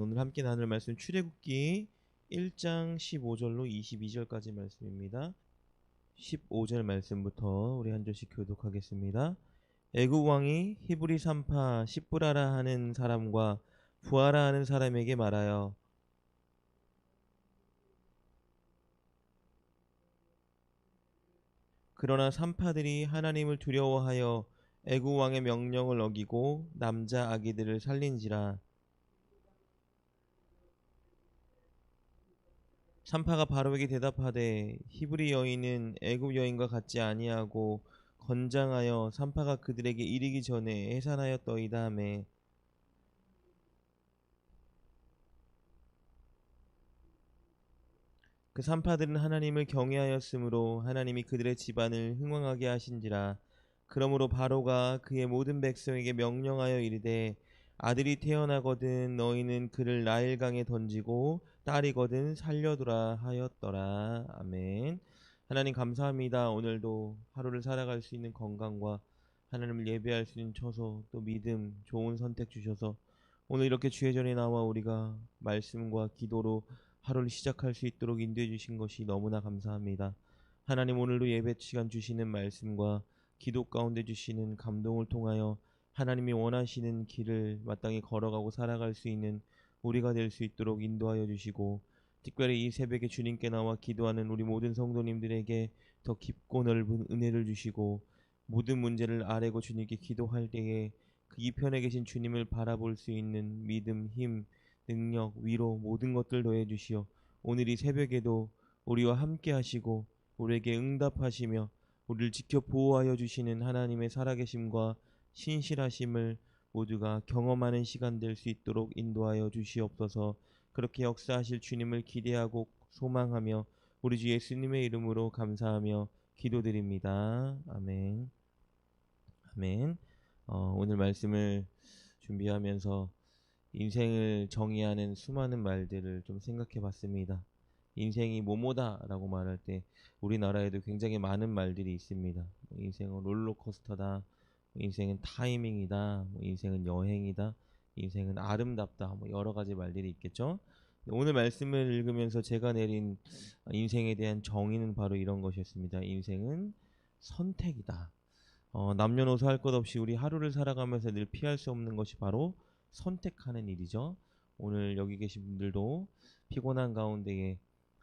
오늘 함께 나눌 말씀 출애굽기 1장 15절로 22절까지 말씀입니다. 15절 말씀부터 우리 한 절씩 교독하겠습니다. 애굽 왕이 히브리 산파 십브라라 하는 사람과 부하라 하는 사람에게 말하여 그러나 산파들이 하나님을 두려워하여 애굽 왕의 명령을 어기고 남자 아기들을 살린지라. 산파가 바로에게 대답하되 히브리 여인은 애굽 여인과 같지 아니하고 건장하여 산파가 그들에게 이르기 전에 해산하였더이다 하매 그 산파들은 하나님을 경외하였으므로 하나님이 그들의 집안을 흥왕하게 하신지라. 그러므로 바로가 그의 모든 백성에게 명령하여 이르되 아들이 태어나거든 너희는 그를 나일강에 던지고 딸이거든 살려두라 하였더라. 아멘. 하나님 감사합니다. 오늘도 하루를 살아갈 수 있는 건강과 하나님을 예배할 수 있는 처소, 또 믿음, 좋은 선택 주셔서 오늘 이렇게 주의 전에 나와 우리가 말씀과 기도로 하루를 시작할 수 있도록 인도해 주신 것이 너무나 감사합니다. 하나님, 오늘도 예배 시간 주시는 말씀과 기도 가운데 주시는 감동을 통하여 하나님이 원하시는 길을 마땅히 걸어가고 살아갈 수 있는 우리가 될 수 있도록 인도하여 주시고, 특별히 이 새벽에 주님께 나와 기도하는 우리 모든 성도님들에게 더 깊고 넓은 은혜를 주시고, 모든 문제를 아뢰고 주님께 기도할 때에 그 이편에 계신 주님을 바라볼 수 있는 믿음, 힘, 능력, 위로 모든 것들 더해 주시어 오늘 이 새벽에도 우리와 함께 하시고 우리에게 응답하시며 우리를 지켜 보호하여 주시는 하나님의 살아계심과 신실하심을 모두가 경험하는 시간 될 수 있도록 인도하여 주시옵소서. 그렇게 역사하실 주님을 기대하고 소망하며 우리 주 예수님의 이름으로 감사하며 기도드립니다. 아멘. 아멘. 오늘 말씀을 준비하면서 인생을 정의하는 수많은 말들을 좀 생각해 봤습니다. 인생이 뭐뭐다라고 말할 때 우리나라에도 굉장히 많은 말들이 있습니다. 인생은 롤러코스터다, 인생은 타이밍이다, 인생은 여행이다, 인생은 아름답다, 여러 가지 말들이 있겠죠. 오늘 말씀을 읽으면서 제가 내린 인생에 대한 정의는 바로 이런 것이었습니다. 인생은 선택이다. 남녀노소 할 것 없이 우리 하루를 살아가면서 늘 피할 수 없는 것이 바로 선택하는 일이죠. 오늘 여기 계신 분들도 피곤한 가운데에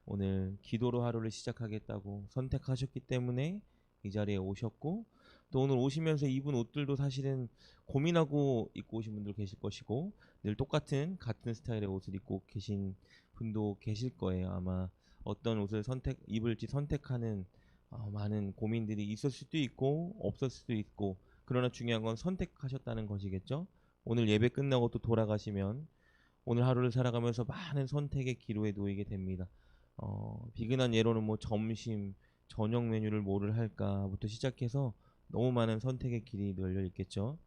오늘 기도로 하루를 시작하겠다고 선택하셨기 때문에 이 자리에 오셨고, 또 오늘 오시면서 입은 옷들도 사실은 고민하고 입고 오신 분들 계실 것이고, 늘 같은 스타일의 옷을 입고 계신 분도 계실 거예요. 아마 어떤 옷을 입을지 선택하는 많은 고민들이 있을 수도 있고 없을 수도 있고, 그러나 중요한 건 선택하셨다는 것이겠죠. 오늘 예배 끝나고 또 돌아가시면 오늘 하루를 살아가면서 많은 선택의 기로에 놓이게 됩니다. 비근한 예로는 점심, 저녁 메뉴를 뭐를 할까부터 시작해서 너무 많은 선택의 길이 널려 있겠죠.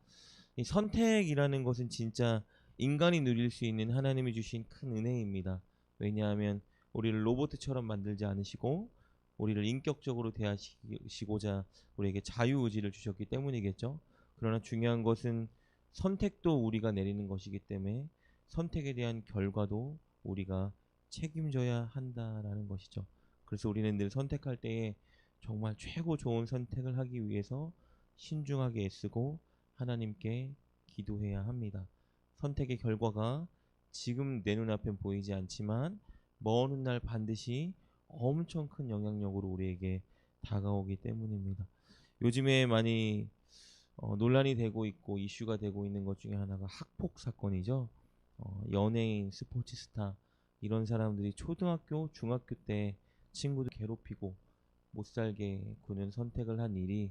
이 선택이라는 것은 진짜 인간이 누릴 수 있는 하나님이 주신 큰 은혜입니다. 왜냐하면 우리를 로봇처럼 만들지 않으시고 우리를 인격적으로 대하시고자 우리에게 자유의지를 주셨기 때문이겠죠. 그러나 중요한 것은 선택도 우리가 내리는 것이기 때문에 선택에 대한 결과도 우리가 책임져야 한다라는 것이죠. 그래서 우리는 늘 선택할 때에 정말 최고 좋은 선택을 하기 위해서 신중하게 애쓰고 하나님께 기도해야 합니다. 선택의 결과가 지금 내 눈앞엔 보이지 않지만 먼 훗날 반드시 엄청 큰 영향력으로 우리에게 다가오기 때문입니다. 요즘에 많이 논란이 되고 있고 이슈가 되고 있는 것 중에 하나가 학폭 사건이죠. 연예인, 스포츠스타 이런 사람들이 초등학교, 중학교 때 친구들 괴롭히고 못살게 구는 선택을 한 일이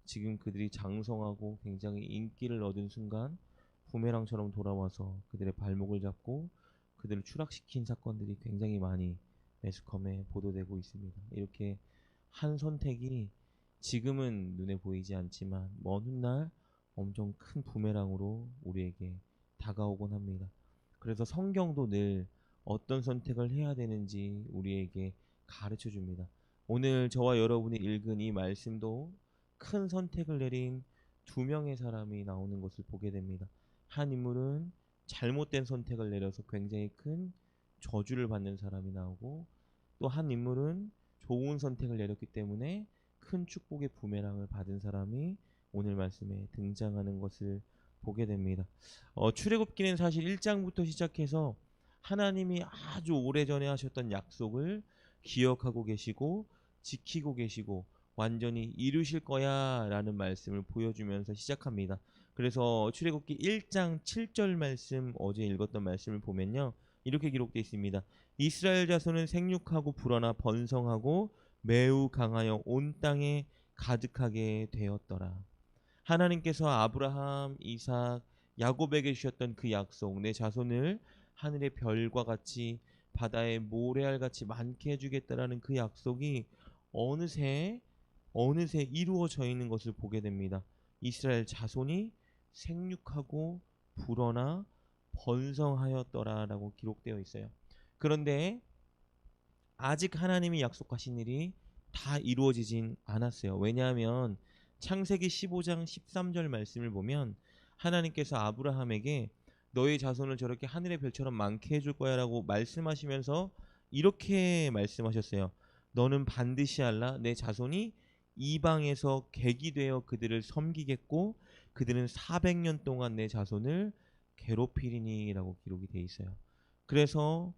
지금 그들이 장성하고 굉장히 인기를 얻은 순간 부메랑처럼 돌아와서 그들의 발목을 잡고 그들을 추락시킨 사건들이 굉장히 많이 매스컴에 보도되고 있습니다. 이렇게 한 선택이 지금은 눈에 보이지 않지만 먼 훗날 엄청 큰 부메랑으로 우리에게 다가오곤 합니다. 그래서 성경도 늘 어떤 선택을 해야 되는지 우리에게 가르쳐 줍니다. 오늘 저와 여러분이 읽은 이 말씀도 큰 선택을 내린 두 명의 사람이 나오는 것을 보게 됩니다. 한 인물은 잘못된 선택을 내려서 굉장히 큰 저주를 받는 사람이 나오고, 또 한 인물은 좋은 선택을 내렸기 때문에 큰 축복의 부메랑을 받은 사람이 오늘 말씀에 등장하는 것을 보게 됩니다. 출애굽기는 사실 1장부터 시작해서 하나님이 아주 오래전에 하셨던 약속을 기억하고 계시고 지키고 계시고 완전히 이루실 거야 라는 말씀을 보여주면서 시작합니다. 그래서 출애굽기 1장 7절 말씀, 어제 읽었던 말씀을 보면요, 이렇게 기록되어 있습니다. 이스라엘 자손은 생육하고 불어나 번성하고 매우 강하여 온 땅에 가득하게 되었더라. 하나님께서 아브라함, 이삭, 야곱에게 주셨던 그 약속, 내 자손을 하늘의 별과 같이 바다의 모래알 같이 많게 해주겠다라는 그 약속이 어느새 이루어져 있는 것을 보게 됩니다. 이스라엘 자손이 생육하고 불어나 번성하였더라라고 기록되어 있어요. 그런데 아직 하나님이 약속하신 일이 다 이루어지진 않았어요. 왜냐하면 창세기 15장 13절 말씀을 보면 하나님께서 아브라함에게 너의 자손을 저렇게 하늘의 별처럼 많게 해줄 거야 라고 말씀하시면서 이렇게 말씀하셨어요. 너는 반드시 알라. 내 자손이 이방에서 객이 되어 그들을 섬기겠고 그들은 400년 동안 내 자손을 괴롭히리니 라고 기록이 되어 있어요. 그래서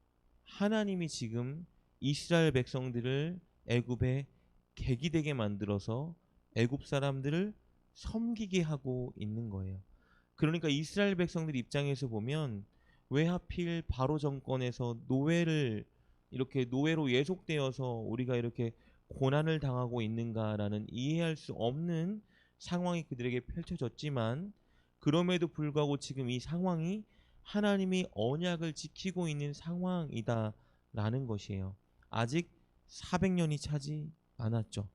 하나님이 지금 이스라엘 백성들을 애굽에 객이 되게 만들어서 애굽 사람들을 섬기게 하고 있는 거예요. 그러니까 이스라엘 백성들 입장에서 보면 왜 하필 바로 정권에서 이렇게 노예로 예속되어서 우리가 이렇게 고난을 당하고 있는가라는 이해할 수 없는 상황이 그들에게 펼쳐졌지만, 그럼에도 불구하고 지금 이 상황이 하나님이 언약을 지키고 있는 상황이다라는 것이에요. 아직 400년이 차지 않았죠.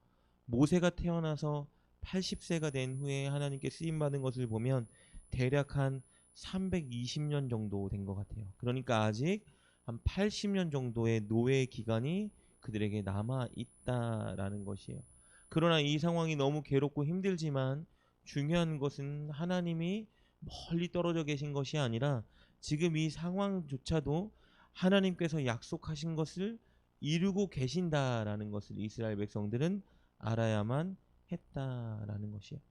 모세가 태어나서 80세가 된 후에 하나님께 쓰임받은 것을 보면 대략 한 320년 정도 된 것 같아요. 그러니까 아직 한 80년 정도의 노예 기간이 그들에게 남아 있다라는 것이에요. 그러나 이 상황이 너무 괴롭고 힘들지만 중요한 것은 하나님이 멀리 떨어져 계신 것이 아니라 지금 이 상황조차도 하나님께서 약속하신 것을 이루고 계신다라는 것을 이스라엘 백성들은 알아야만 했다라는 것이에요.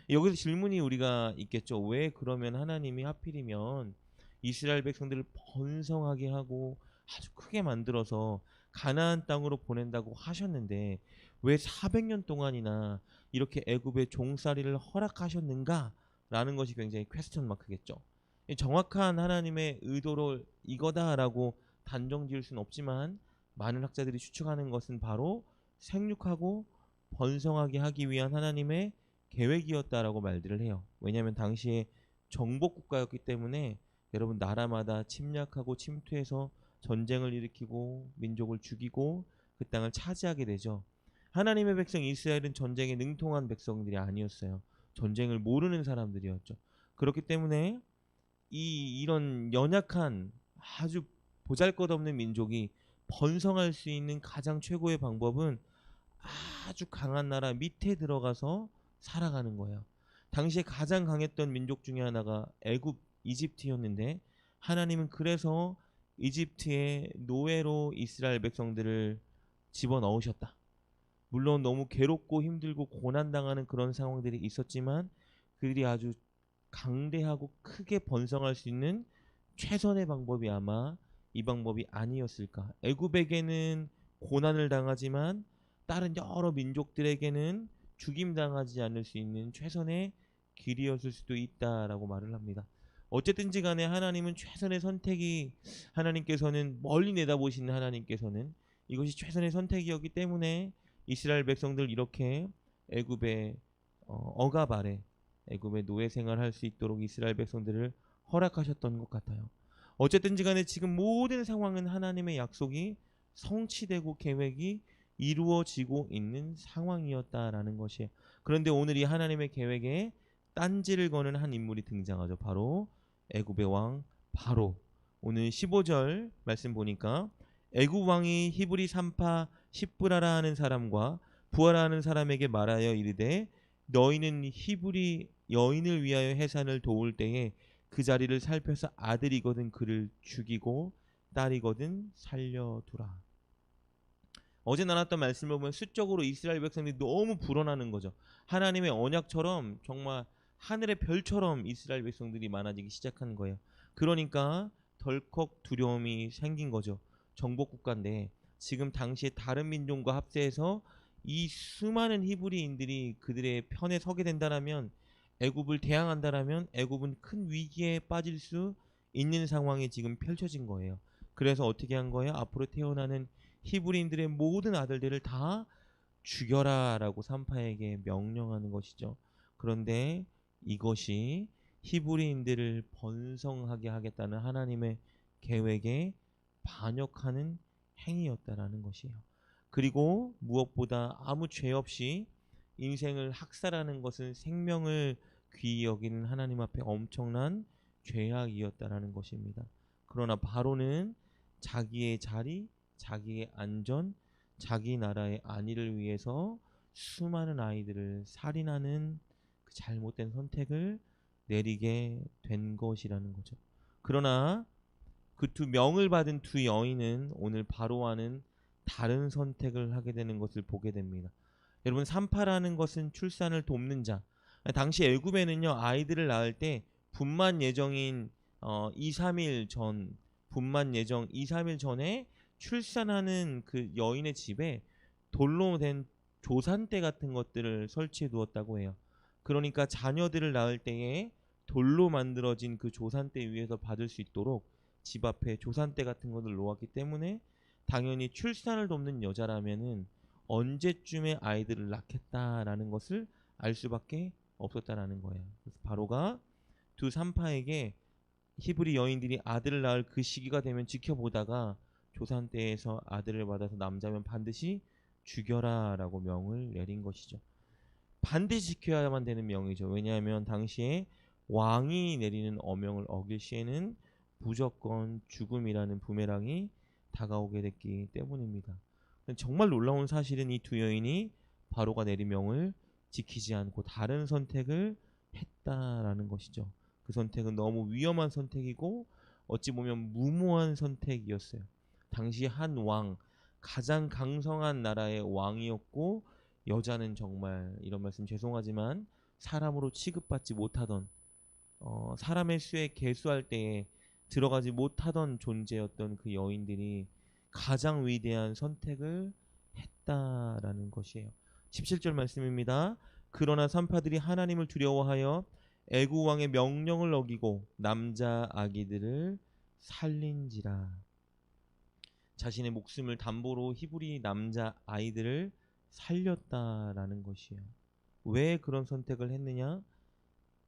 여기서 질문이 우리가 있겠죠. 왜 그러면 하나님이 하필이면 이스라엘 백성들을 번성하게 하고 아주 크게 만들어서 가나안 땅으로 보낸다고 하셨는데 왜 400년 동안이나 이렇게 애굽의 종살이를 허락하셨는가라는 것이 굉장히 퀘스천 마크겠죠. 정확한 하나님의 의도로 이거다라고 단정 지을 수는 없지만 많은 학자들이 추측하는 것은 바로 생육하고 번성하게 하기 위한 하나님의 계획이었다라고 말들을 해요. 왜냐하면 당시에 정복 국가였기 때문에 여러분, 나라마다 침략하고 침투해서 전쟁을 일으키고 민족을 죽이고 그 땅을 차지하게 되죠. 하나님의 백성 이스라엘은 전쟁에 능통한 백성들이 아니었어요. 전쟁을 모르는 사람들이었죠. 그렇기 때문에 이런 연약한 아주 보잘것없는 민족이 번성할 수 있는 가장 최고의 방법은 아주 강한 나라 밑에 들어가서 살아가는 거예요. 당시에 가장 강했던 민족 중에 하나가 애굽, 이집트였는데 하나님은 그래서 이집트의 노예로 이스라엘 백성들을 집어넣으셨다. 물론 너무 괴롭고 힘들고 고난당하는 그런 상황들이 있었지만 그들이 아주 강대하고 크게 번성할 수 있는 최선의 방법이 아마 이 방법이 아니었을까. 애굽에게는 고난을 당하지만 다른 여러 민족들에게는 죽임당하지 않을 수 있는 최선의 길이었을 수도 있다라고 말을 합니다. 어쨌든지 간에 하나님은 최선의 선택이, 하나님께서는 멀리 내다보시는 하나님께서는 이것이 최선의 선택이었기 때문에 이스라엘 백성들 이렇게 애굽의 억압 아래 애굽의 노예 생활할 수 있도록 이스라엘 백성들을 허락하셨던 것 같아요. 어쨌든지 간에 지금 모든 상황은 하나님의 약속이 성취되고 계획이 이루어지고 있는 상황이었다라는 것이에요. 그런데 오늘 이 하나님의 계획에 딴지를 거는 한 인물이 등장하죠. 바로 애굽의 왕 바로. 오늘 15절 말씀 보니까 애굽 왕이 히브리 산파 십브라라 하는 사람과 부하라 하는 사람에게 말하여 이르되 너희는 히브리 여인을 위하여 해산을 도울 때에 그 자리를 살펴서 아들이거든 그를 죽이고 딸이거든 살려두라. 어제 나눴던 말씀을 보면 수적으로 이스라엘 백성들이 너무 불어나는 거죠. 하나님의 언약처럼 정말 하늘의 별처럼 이스라엘 백성들이 많아지기 시작한 거예요. 그러니까 덜컥 두려움이 생긴 거죠. 정복 국가인데 지금 당시에 다른 민족과 합세해서 이 수많은 히브리인들이 그들의 편에 서게 된다라면, 애굽을 대항한다라면 애굽은 큰 위기에 빠질 수 있는 상황이 지금 펼쳐진 거예요. 그래서 어떻게 한 거예요? 앞으로 태어나는 히브리인들의 모든 아들들을 다 죽여라라고 산파에게 명령하는 것이죠. 그런데 이것이 히브리인들을 번성하게 하겠다는 하나님의 계획에 반역하는 행위였다라는 것이에요. 그리고 무엇보다 아무 죄 없이 인생을 학살하는 것은 생명을 귀히 여기는 하나님 앞에 엄청난 죄악이었다라는 것입니다. 그러나 바로는 자기의 자리, 자기의 안전, 자기 나라의 안위를 위해서 수많은 아이들을 살인하는 그 잘못된 선택을 내리게 된 것이라는 거죠. 그러나 그 두 명을 받은 두 여인은 오늘 바로와는 다른 선택을 하게 되는 것을 보게 됩니다. 여러분, 산파라는 것은 출산을 돕는 자. 당시 애굽에는요, 아이들을 낳을 때 분만 예정인 2, 3일 전, 분만 예정 2, 3일 전에 출산하는 그 여인의 집에 돌로 된 조산대 같은 것들을 설치해 두었다고 해요. 그러니까 자녀들을 낳을 때에 돌로 만들어진 그 조산대 위에서 받을 수 있도록 집 앞에 조산대 같은 것을 놓았기 때문에 당연히 출산을 돕는 여자라면은 언제쯤에 아이들을 낳겠다라는 것을 알 수밖에 없었다라는 거예요. 그래서 바로가 두 산파에게 히브리 여인들이 아들을 낳을 그 시기가 되면 지켜보다가 조산대에서 아들을 받아서 남자면 반드시 죽여라라고 명을 내린 것이죠. 반드시 지켜야만 되는 명이죠. 왜냐하면 당시에 왕이 내리는 어명을 어길 시에는 무조건 죽음이라는 부메랑이 다가오게 됐기 때문입니다. 정말 놀라운 사실은 이 두 여인이 바로가 내린 명을 지키지 않고 다른 선택을 했다라는 것이죠. 그 선택은 너무 위험한 선택이고 어찌 보면 무모한 선택이었어요. 당시 한 왕, 가장 강성한 나라의 왕이었고, 여자는 정말, 이런 말씀 죄송하지만 사람으로 취급받지 못하던, 사람의 수에 계수할 때에 들어가지 못하던 존재였던 그 여인들이 가장 위대한 선택을 했다라는 것이에요. 17절 말씀입니다. 그러나 산파들이 하나님을 두려워하여 애굽 왕의 명령을 어기고 남자 아기들을 살린지라. 자신의 목숨을 담보로 히브리 남자 아이들을 살렸다라는 것이에요. 왜 그런 선택을 했느냐?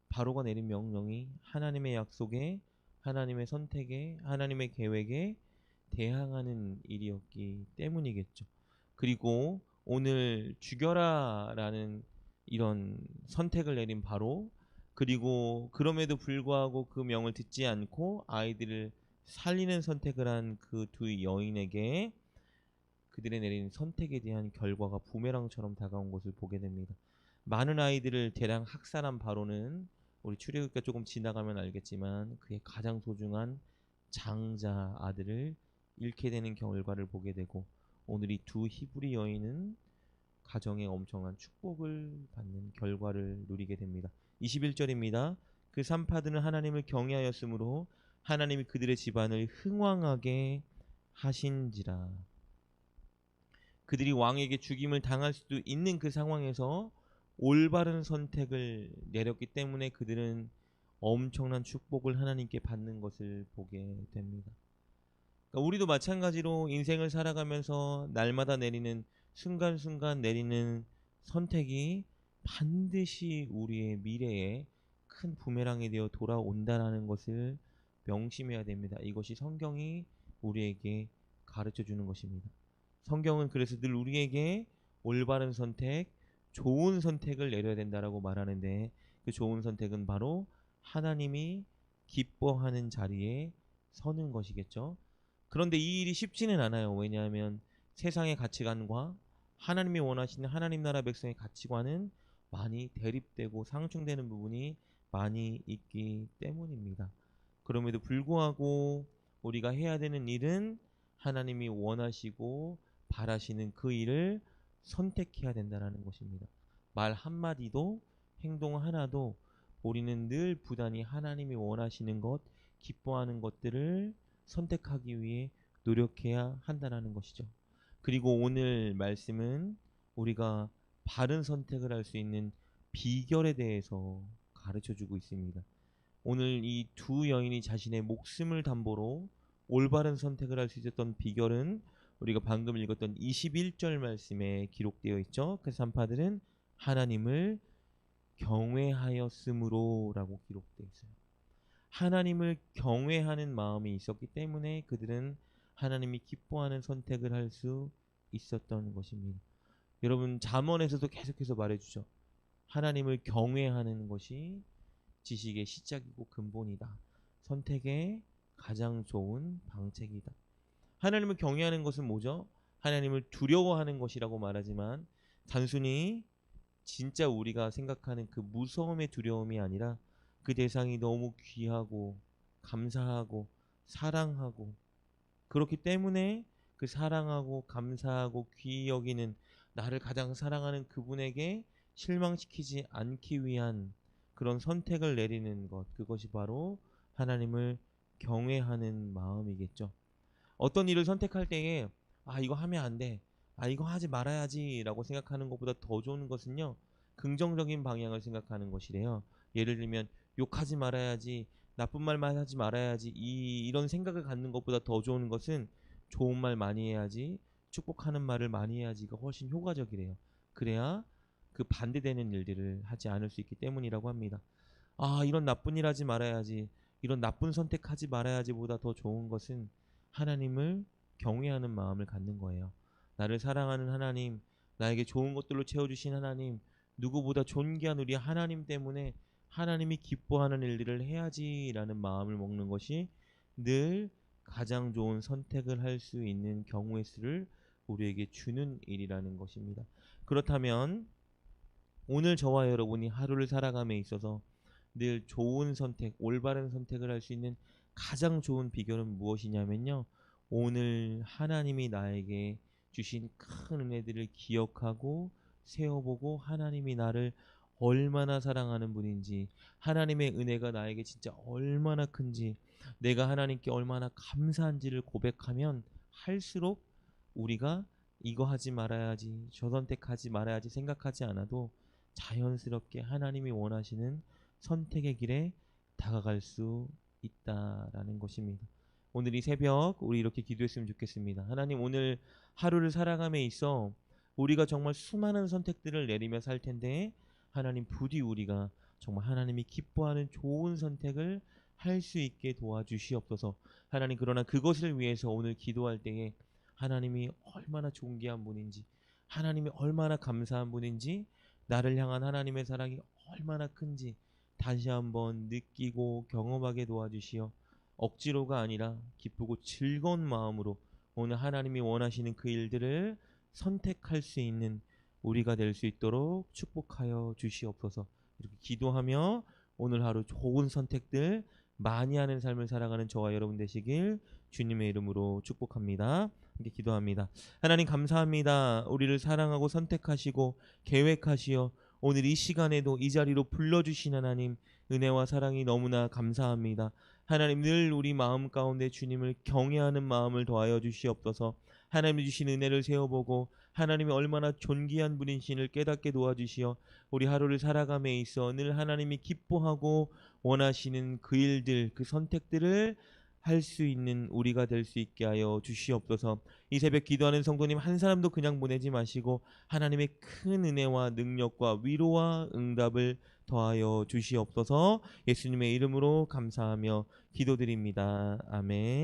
바로가 내린 명령이 하나님의 약속에, 하나님의 선택에, 하나님의 계획에 대항하는 일이었기 때문이겠죠. 그리고 오늘 죽여라라는 이런 선택을 내린 바로, 그리고 그럼에도 불구하고 그 명을 듣지 않고 아이들을 살리는 선택을 한 그 두 여인에게 그들의 내린 선택에 대한 결과가 부메랑처럼 다가온 것을 보게 됩니다. 많은 아이들을 대량 학살한 바로는 우리 출애굽기가 조금 지나가면 알겠지만 그의 가장 소중한 장자 아들을 잃게 되는 결과를 보게 되고, 오늘 이 두 히브리 여인은 가정에 엄청난 축복을 받는 결과를 누리게 됩니다. 21절입니다. 그 산파들은 하나님을 경외하였으므로 하나님이 그들의 집안을 흥왕하게 하신지라. 그들이 왕에게 죽임을 당할 수도 있는 그 상황에서 올바른 선택을 내렸기 때문에 그들은 엄청난 축복을 하나님께 받는 것을 보게 됩니다. 그러니까 우리도 마찬가지로 인생을 살아가면서 날마다 내리는, 순간순간 내리는 선택이 반드시 우리의 미래에 큰 부메랑이 되어 돌아온다라는 것을 명심해야 됩니다. 이것이 성경이 우리에게 가르쳐 주는 것입니다. 성경은 그래서 늘 우리에게 올바른 선택, 좋은 선택을 내려야 된다라고 말하는데, 그 좋은 선택은 바로 하나님이 기뻐하는 자리에 서는 것이겠죠. 그런데 이 일이 쉽지는 않아요. 왜냐하면 세상의 가치관과 하나님이 원하시는 하나님 나라 백성의 가치관은 많이 대립되고 상충되는 부분이 많이 있기 때문입니다. 그럼에도 불구하고 우리가 해야 되는 일은 하나님이 원하시고 바라시는 그 일을 선택해야 된다는 것입니다. 말 한마디도 행동 하나도 우리는 늘 부단히 하나님이 원하시는 것, 기뻐하는 것들을 선택하기 위해 노력해야 한다는 것이죠. 그리고 오늘 말씀은 우리가 바른 선택을 할 수 있는 비결에 대해서 가르쳐 주고 있습니다. 오늘 이 두 여인이 자신의 목숨을 담보로 올바른 선택을 할 수 있었던 비결은 우리가 방금 읽었던 21절 말씀에 기록되어 있죠. 그 산파들은 하나님을 경외하였으므로 라고 기록되어 있어요. 하나님을 경외하는 마음이 있었기 때문에 그들은 하나님이 기뻐하는 선택을 할 수 있었던 것입니다. 여러분 잠언에서도 계속해서 말해주죠. 하나님을 경외하는 것이 지식의 시작이고 근본이다. 선택의 가장 좋은 방책이다. 하나님을 경외하는 것은 뭐죠? 하나님을 두려워하는 것이라고 말하지만 단순히 진짜 우리가 생각하는 그 무서움의 두려움이 아니라 그 대상이 너무 귀하고 감사하고 사랑하고 그렇기 때문에 그 사랑하고 감사하고 귀히 여기는 나를 가장 사랑하는 그분에게 실망시키지 않기 위한 그런 선택을 내리는 것, 그것이 바로 하나님을 경외하는 마음이겠죠. 어떤 일을 선택할 때에 이거 하면 안 돼, 이거 하지 말아야지 라고 생각하는 것보다 더 좋은 것은요, 긍정적인 방향을 생각하는 것이래요. 예를 들면 욕하지 말아야지, 나쁜 말만 하지 말아야지, 이런 생각을 갖는 것보다 더 좋은 것은 좋은 말 많이 해야지, 축복하는 말을 많이 해야지가 훨씬 효과적이래요. 그래야 그 반대되는 일들을 하지 않을 수 있기 때문이라고 합니다. 이런 나쁜 일 하지 말아야지, 이런 나쁜 선택하지 말아야지 보다 더 좋은 것은 하나님을 경외하는 마음을 갖는 거예요. 나를 사랑하는 하나님, 나에게 좋은 것들로 채워주신 하나님, 누구보다 존귀한 우리 하나님 때문에 하나님이 기뻐하는 일들을 해야지라는 마음을 먹는 것이 늘 가장 좋은 선택을 할 수 있는 경우의 수를 우리에게 주는 일이라는 것입니다. 그렇다면 오늘 저와 여러분이 하루를 살아감에 있어서 늘 좋은 선택, 올바른 선택을 할 수 있는 가장 좋은 비결은 무엇이냐면요, 오늘 하나님이 나에게 주신 큰 은혜들을 기억하고 세워보고 하나님이 나를 얼마나 사랑하는 분인지, 하나님의 은혜가 나에게 진짜 얼마나 큰지, 내가 하나님께 얼마나 감사한지를 고백하면 할수록 우리가 이거 하지 말아야지, 저 선택하지 말아야지 생각하지 않아도 자연스럽게 하나님이 원하시는 선택의 길에 다가갈 수 있다라는 것입니다. 오늘 이 새벽 우리 이렇게 기도했으면 좋겠습니다. 하나님, 오늘 하루를 살아감에 있어 우리가 정말 수많은 선택들을 내리며 살 텐데 하나님, 부디 우리가 정말 하나님이 기뻐하는 좋은 선택을 할 수 있게 도와주시옵소서. 하나님, 그러나 그것을 위해서 오늘 기도할 때에 하나님이 얼마나 존귀한 분인지, 하나님이 얼마나 감사한 분인지, 나를 향한 하나님의 사랑이 얼마나 큰지 다시 한번 느끼고 경험하게 도와주시어 억지로가 아니라 기쁘고 즐거운 마음으로 오늘 하나님이 원하시는 그 일들을 선택할 수 있는 우리가 될 수 있도록 축복하여 주시옵소서. 이렇게 기도하며 오늘 하루 좋은 선택들 많이 하는 삶을 살아가는 저와 여러분 되시길 주님의 이름으로 축복합니다. 함께 기도합니다. 하나님, 감사합니다. 우리를 사랑하고 선택하시고 계획하시어 오늘 이 시간에도 이 자리로 불러주신 하나님, 은혜와 사랑이 너무나 감사합니다. 하나님, 늘 우리 마음 가운데 주님을 경외하는 마음을 더하여 주시옵소서. 하나님이 주신 은혜를 세워보고 하나님이 얼마나 존귀한 분이신을 깨닫게 도와주시어 우리 하루를 살아감에 있어 늘 하나님이 기뻐하고 원하시는 그 일들, 그 선택들을 할 수 있는 우리가 될 수 있게 하여 주시옵소서. 이 새벽 기도하는 성도님 한 사람도 그냥 보내지 마시고 하나님의 큰 은혜와 능력과 위로와 응답을 더하여 주시옵소서. 예수님의 이름으로 감사하며 기도드립니다. 아멘.